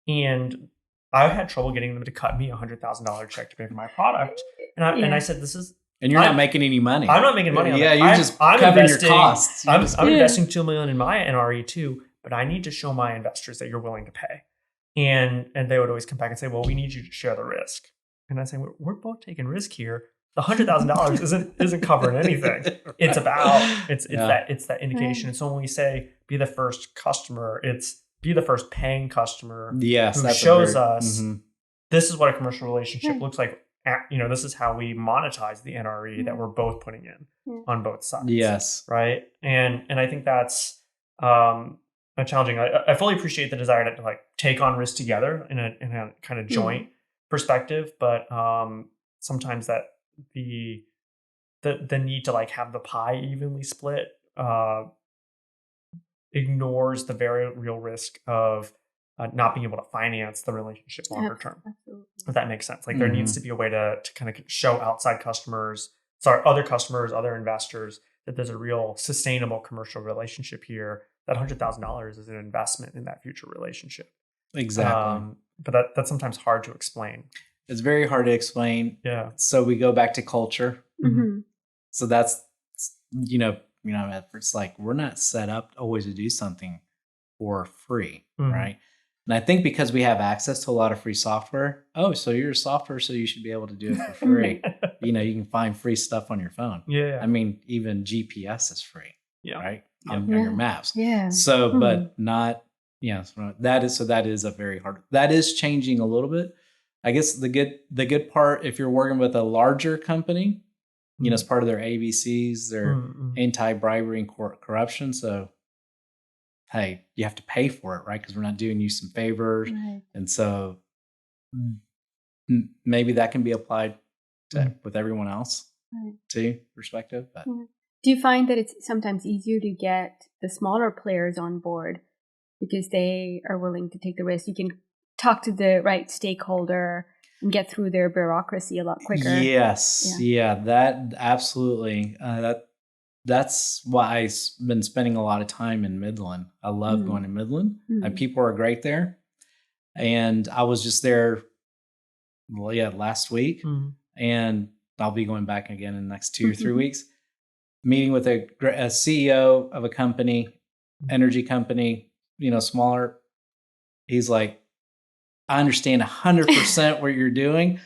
And I had trouble getting them to cut me $100,000 check to pay for my product. And I said, this is. And you're not making any money. I'm not making money on that. Yeah, you're just covering your costs. I'm investing $2 million in my NRE too. But I need to show my investors that you're willing to pay. And they would always come back and say, well, we need you to share the risk. And I say, we're both taking risk here. the $100,000 isn't covering anything. It's about it's that indication. And so when we say be the first customer, it's be the first paying customer who shows us this is what a commercial relationship looks like. This is how we monetize the NRE that we're both putting in on both sides. Yes. Right. And I think that's challenging. I fully appreciate the desire to like take on risk together in a kind of joint perspective, but sometimes that the need to like have the pie evenly split ignores the very real risk of not being able to finance the relationship longer term. Absolutely. If that makes sense. Like there needs to be a way to kind of show outside other customers, other investors, that there's a real sustainable commercial relationship here. That $100,000 is an investment in that future relationship. Exactly. But that's sometimes hard to explain. It's very hard to explain. Yeah. So we go back to culture. So that's, it's like we're not set up always to do something for free, right? And I think because we have access to a lot of free software. Oh, so you're a software, so you should be able to do it for free. You can find free stuff on your phone. Yeah. I mean, even GPS is free. Yeah. Right. On your maps. Yeah. So, but not. That is a very hard. That is changing a little bit. I guess the good part, if you're working with a larger company, as part of their ABCs, their anti-bribery and corruption. So, hey, you have to pay for it, right? Because we're not doing you some favors. Right. And so maybe that can be applied with everyone else too, perspective. But do you find that it's sometimes easier to get the smaller players on board because they are willing to take the risk? You can talk to the right stakeholder and get through their bureaucracy a lot quicker. Yes. Yeah, that absolutely. That's why I've been spending a lot of time in Midland. I love going to Midland. And people are great there. And I was just there, last week. And I'll be going back again in the next 2 or 3 weeks. Meeting with a CEO of a company, energy company, smaller. He's like, I understand 100% what you're doing.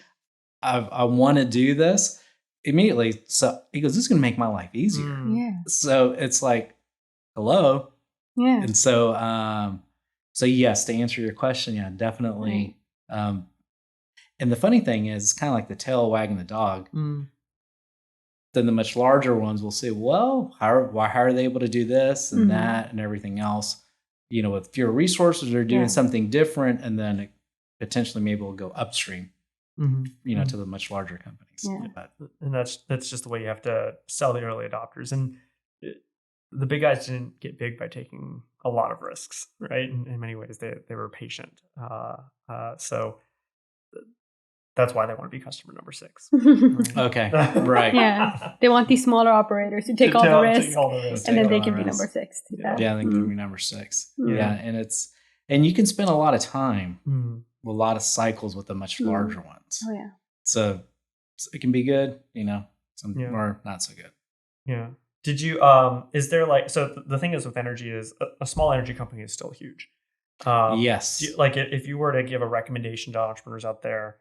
I want to do this immediately. So he goes, this is going to make my life easier. Yeah. So it's like, hello. Yeah. And so yes, to answer your question, definitely. And the funny thing is, it's kind of like the tail wagging the dog. Then the much larger ones will say, well, how are they able to do this and that and everything else? With fewer resources, they're doing something different, and then it potentially maybe will go upstream, to the much larger companies. Yeah. And that's just the way you have to sell the early adopters. And the big guys didn't get big by taking a lot of risks, right? In many ways, they were patient. So that's why they want to be customer number 6. Right? Okay, right. Yeah, they want these smaller operators to take all the risk, and then they can be number 6. Yeah, they can be number 6. Yeah, and you can spend a lot of time, a lot of cycles with the much larger ones. Oh yeah. So it can be good, or not so good. Yeah. Did you? Is there so the thing is with energy is a small energy company is still huge. Yes. If you were to give a recommendation to entrepreneurs out there.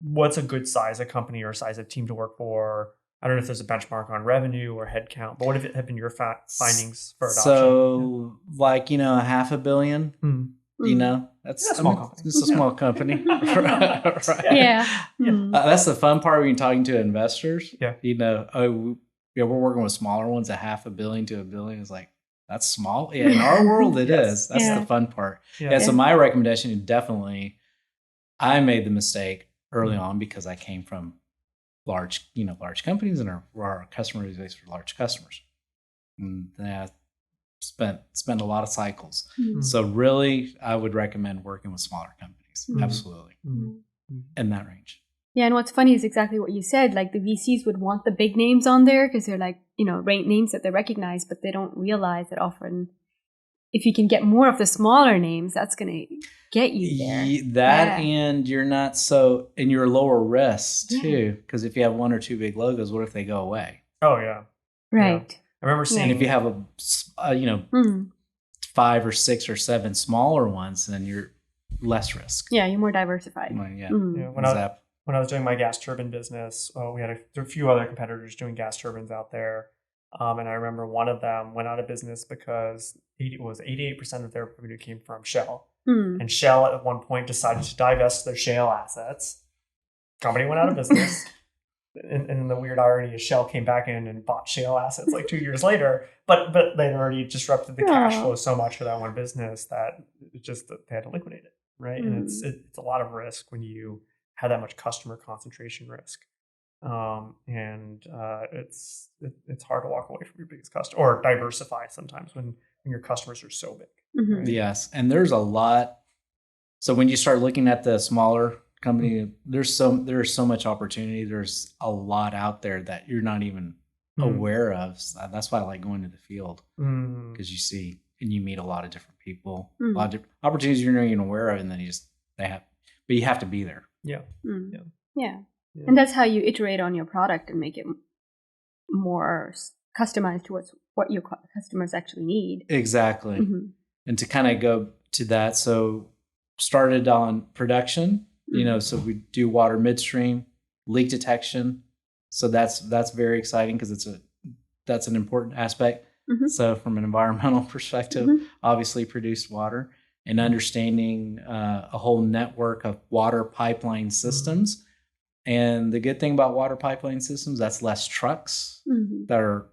What's a good size of company or size of team to work for? I don't know if there's a benchmark on revenue or headcount, but what have been your findings for adoption? So, $500 million, that's a small company. It's a small company. Right. Yeah. That's the fun part when you're talking to investors. Yeah. We're working with smaller ones at $500 million to $1 billion. It's like, that's small. Yeah. In our world, it is. That's the fun part. Yeah. So my recommendation is definitely, I made the mistake early on because I came from large companies, and our customer base for large customers. And I spent a lot of cycles. So really, I would recommend working with smaller companies. Absolutely. In that range. Yeah, and what's funny is exactly what you said. Like the VCs would want the big names on there because they're like, names that they recognize, but they don't realize that often if you can get more of the smaller names, that's going to get you there. And you're not and you're lower risk too, because if you have 1 or 2 big logos, what if they go away? Oh yeah, right. Yeah. I remember seeing if you have 5 or 6 or 7 smaller ones, then you're less risk. Yeah, you're more diversified. When when I was doing my gas turbine business, we had a few other competitors doing gas turbines out there. And I remember one of them went out of business because 88% of their revenue came from Shell. And Shell at one point decided to divest their shale assets. Company went out of business. And the weird irony is Shell came back in and bought shale assets like 2 years later, but they'd already disrupted the cash flow so much for that one business that they had to liquidate it, right? And it's a lot of risk when you have that much customer concentration risk, and it's hard to walk away from your biggest customer or diversify sometimes when your customers are so big. Right? Yes, and there's a lot. So when you start looking at the smaller company, there's so much opportunity. There's a lot out there that you're not even aware of. So that's why I like going to the field, because you see and you meet a lot of different people, a lot of different opportunities you're not even aware of, and then but you have to be there. Yeah. And that's how you iterate on your product and make it more customized towards what your customers actually need. Exactly. And to kind of go to that, so started on production. So we do water midstream, leak detection. So that's very exciting because that's an important aspect. So from an environmental perspective, obviously produced water and understanding a whole network of water pipeline systems. And the good thing about water pipeline systems, that's less trucks that are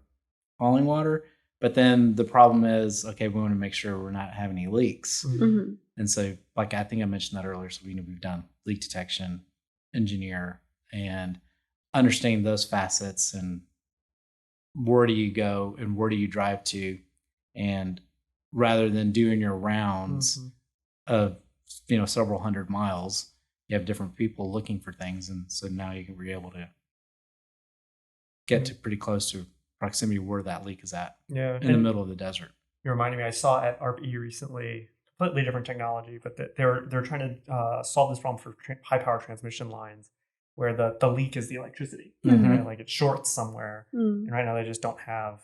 hauling water. But then the problem is, okay, we want to make sure we're not having any leaks. And so, like I think I mentioned that earlier, so we've done leak detection, engineer, and understanding those facets and where do you go and where do you drive to, and rather than doing your rounds of several hundred miles, you have different people looking for things, and so now you can be able to get to pretty close to proximity where that leak is at. In the middle of the desert. You reminded me, I saw at ARP-E recently, completely different technology, but they're trying to solve this problem for high power transmission lines, where the leak is the electricity, right? Like it shorts somewhere, and right now they just don't have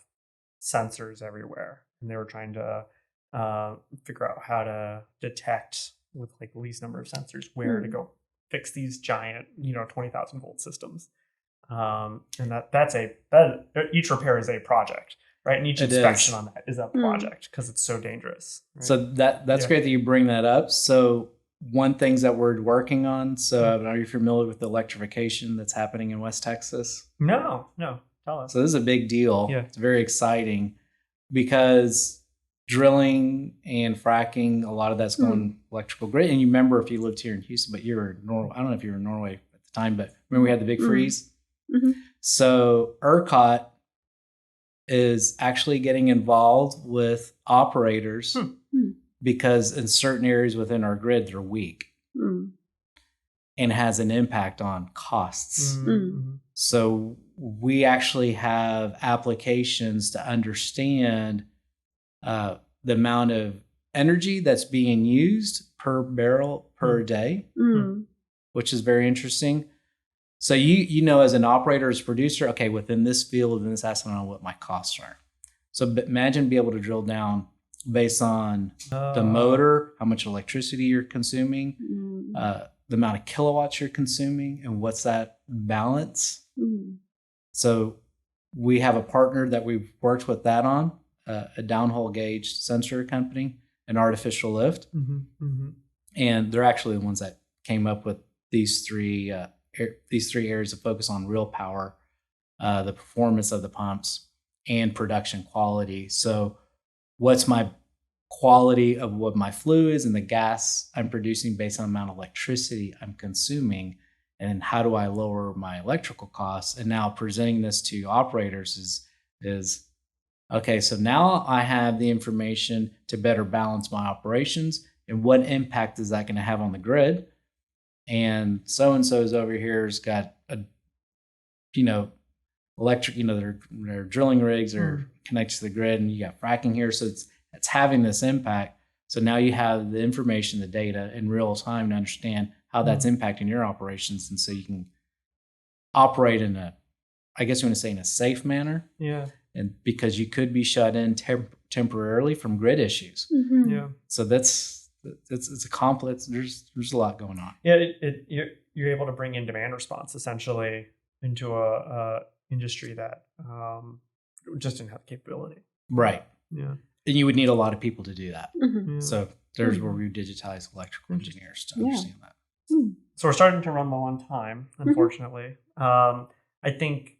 sensors everywhere, and they were trying to figure out how to detect with like the least number of sensors where to go fix these giant 20,000 volt systems, and that's each repair is a project. Right, and each inspection on that is a project because it's so dangerous. Right? So that's great that you bring that up. So one things that we're working on. So are you familiar with the electrification that's happening in West Texas? No, tell us. So this is a big deal. Yeah. It's very exciting because drilling and fracking, a lot of that's going electrical grid. And you remember if you lived here in Houston, but you were in Norway. I don't know if you were in Norway at the time, but remember we had the big freeze. So ERCOT is actually getting involved with operators because in certain areas within our grid, they're weak and has an impact on costs. So we actually have applications to understand the amount of energy that's being used per barrel per day, which is very interesting. So as an operator, as a producer, okay, within this field, within this asset, I know what my costs are. So imagine be able to drill down based on the motor, how much electricity you're consuming, the amount of kilowatts you're consuming, and what's that balance. So we have a partner that we've worked with that on, a downhole gauge sensor company, an artificial lift. And they're actually the ones that came up with these three areas of focus on real power, the performance of the pumps, and production quality. So what's my quality of what my flue is and the gas I'm producing based on the amount of electricity I'm consuming, and how do I lower my electrical costs? And now presenting this to operators is okay, so now I have the information to better balance my operations, and what impact is that going to have on the grid? And so-and-so's over here has got electric, their drilling rigs are connected to the grid, and you got fracking here. So it's having this impact. So now you have the information, the data in real time to understand how that's impacting your operations. And so you can operate in a safe manner. Yeah. And because you could be shut in temporarily from grid issues. Yeah. So that's it's a complex. There's a lot going on. Yeah, you're able to bring in demand response essentially into a industry that just didn't have the capability. Right. Yeah. And you would need a lot of people to do that. Mm-hmm. Yeah. So there's where we digitize electrical engineers to understand that. So we're starting to run low on time, unfortunately. I think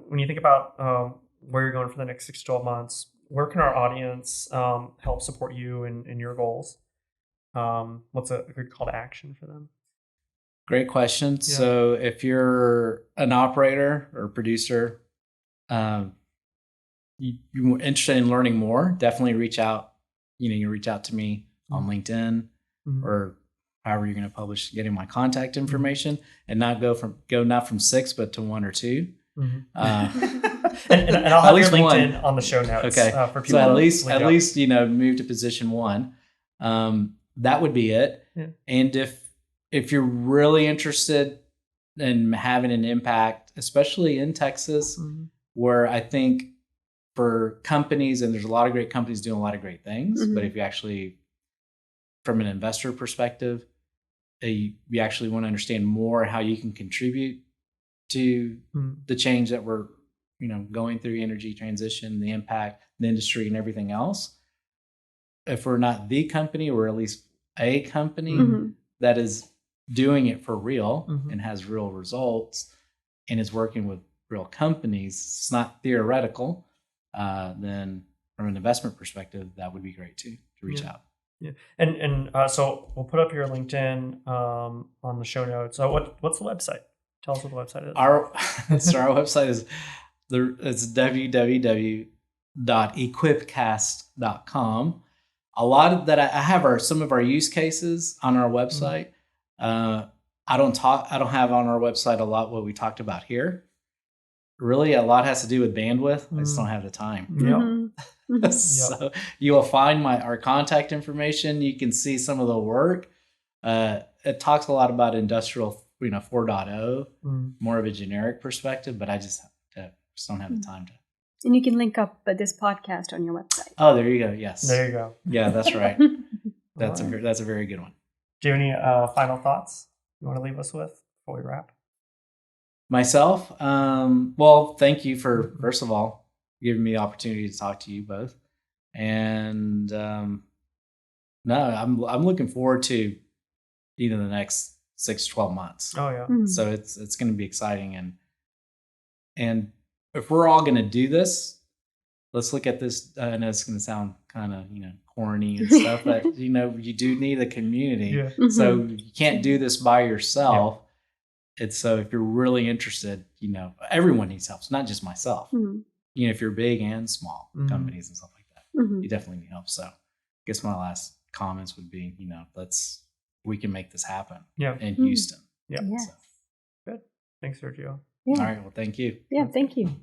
when you think about where you're going for the next 6 to 12 months, where can our audience help support you in your goals? What's a good call to action for them? Great question. Yeah. So if you're an operator or producer, you're interested in learning more, definitely reach out. You reach out to me on LinkedIn or however you're going to publish, getting my contact information, and not go not from 6, but to 1 or 2. And I'll have your LinkedIn on the show notes. Okay. For people. So at least move to position 1. That would be it. Yeah. And if you're really interested in having an impact, especially in Texas, where I think for companies, and there's a lot of great companies doing a lot of great things, but if you actually, from an investor perspective, you actually want to understand more how you can contribute to the change that we're going through, energy transition, the impact, the industry, and everything else. If we're not the company, or at least a company that is doing it for real and has real results and is working with real companies, it's not theoretical, then from an investment perspective, that would be great too, to reach out. Yeah. And so we'll put up your LinkedIn on the show notes. So what's the website? Tell us what the website is. Our website is it's www.equipcast.com. A lot of that I have some of our use cases on our website. I don't have on our website a lot what we talked about here. Really, a lot has to do with bandwidth. I just don't have the time. So you will find our contact information. You can see some of the work. It talks a lot about industrial 4.0, more of a generic perspective, but I just don't have the time to. And you can link up this podcast on your website. Oh, there you go. Yes. There you go. Yeah, that's right. That's a very good one. Do you have any final thoughts you want to leave us with before we wrap? Myself, well, thank you for, first of all, giving me the opportunity to talk to you both. And no, I'm looking forward to the next 6 to 12 months. Oh yeah. So it's going to be exciting, and if we're all going to do this, let's look at this. I know it's going to sound kind of corny and stuff, but you do need a community. Yeah. So you can't do this by yourself. So if you're really interested, everyone needs help. It's not just myself. If you're big and small companies and stuff like that, you definitely need help. So I guess my last comments would be, we can make this happen in Houston. Yeah. Yes. So, good. Thanks, Sergio. Yeah. All right. Well, thank you. Yeah, thank you.